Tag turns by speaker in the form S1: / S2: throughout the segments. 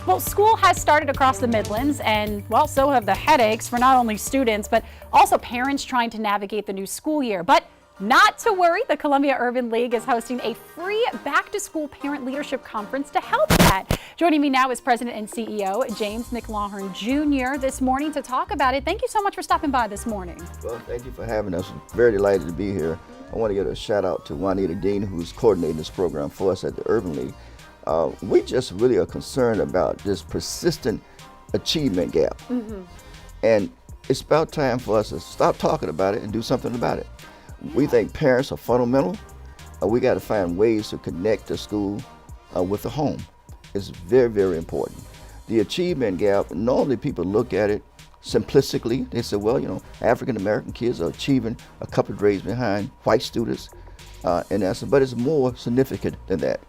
S1: Well, school has started across the Midlands, and well, so have the headaches for not only students, but also parents trying to navigate the new school year. But not to worry, the Columbia Urban League is hosting a free back-to-school parent leadership conference to help that. Joining me now is President and CEO James McLaughlin Jr. this morning to talk about it. Thank you so much for stopping by this morning.
S2: Well, thank you for having us. Very delighted to be here. I want to give a shout out to Juanita Dean, who's coordinating this program for us at the Urban League. We just really are concerned about this persistent achievement gap. And it's about time for us to stop talking about it and do something about it. We think parents are fundamental. We got to find ways to connect the school with the home. It's very, very important. The achievement gap, normally people look at it simplistically. They say, well, you know, African American kids are achieving a couple of grades behind white students in essence, but it's more significant than that.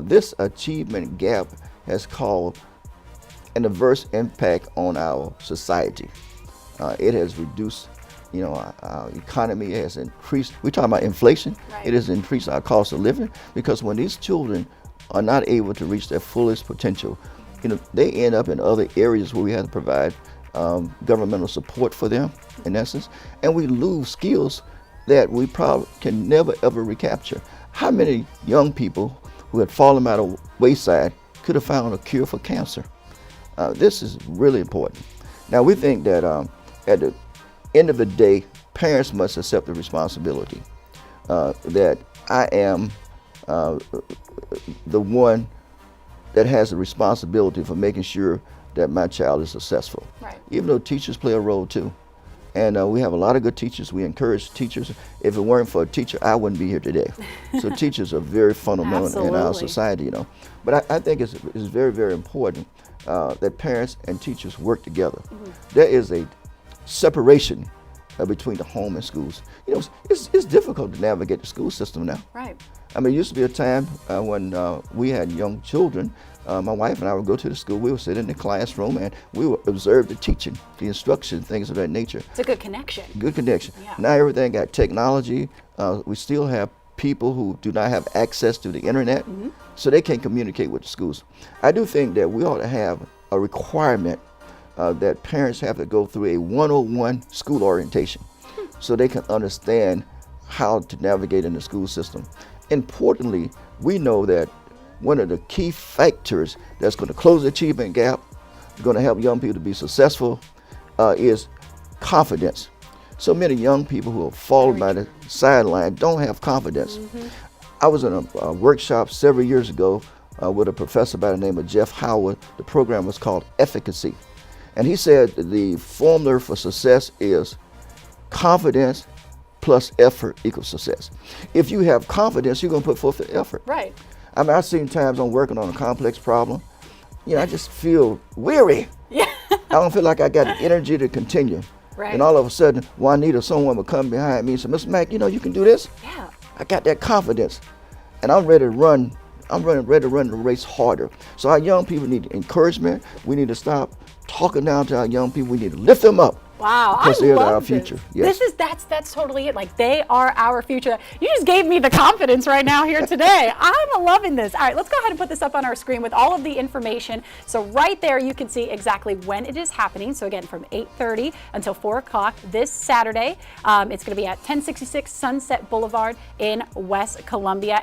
S2: This achievement gap has caused an adverse impact on our society. It has reduced, you know, our economy has increased. We're talking about inflation. Right. It has increased our cost of living because when these children are not able to reach their fullest potential, you know, they end up in other areas where we have to provide governmental support for them, in essence, and we lose skills that we probably can never ever recapture. How many young people who had fallen by the wayside could have found a cure for cancer? This is really important. Now we think that at the end of the day, parents must accept the responsibility that I am the one that has the responsibility for making sure that my child is successful. Right. Even though teachers play a role too. And we have a lot of good teachers. We encourage teachers. If it weren't for a teacher, I wouldn't be here today. So teachers are very fundamental in our society, you know. But I think it's very, very important that parents and teachers work together. There is a separation between the home and schools. You know, it's difficult to navigate the school system now. Right. I mean, it used to be a time when we had young children. My wife and I would go to the school, we would sit in the classroom and we would observe the teaching, the instruction, things of that nature.
S1: It's a good connection.
S2: Good connection. Yeah. Now everything got technology. We still have people who do not have access to the internet, so they can't communicate with the schools. I do think that we ought to have a requirement that parents have to go through a 101 school orientation so they can understand how to navigate in the school system. Importantly, we know that one of the key factors that's going to close the achievement gap, going to help young people to be successful, is confidence. So many young people who have fallen by the sideline don't have confidence. I was in a workshop several years ago with a professor by the name of Jeff Howard. The program was called Efficacy. And he said the formula for success is confidence plus effort equals success. If you have confidence, you're going to put forth the effort. Right. I mean, I've seen times I'm working on a complex problem, you know, I just feel weary. Yeah. I don't feel like I got the energy to continue. Right. And all of a sudden, Juanita, someone would come behind me and say, Mr. Mack, you know, you can do this? Yeah. I got that confidence. And I'm ready to run. Ready to run the race harder. So our young people need encouragement. We need to stop talking down to our young people. We need to lift them up.
S1: Wow,
S2: because they're our future. Yes.
S1: That's totally it. Like, they are our future. You just gave me the confidence right now here today. I'm loving this. All right, let's go ahead and put this up on our screen with all of the information. So right there, you can see exactly when it is happening. So again, from 8:30 until 4 o'clock this Saturday. It's going to be at 1066 Sunset Boulevard in West Columbia.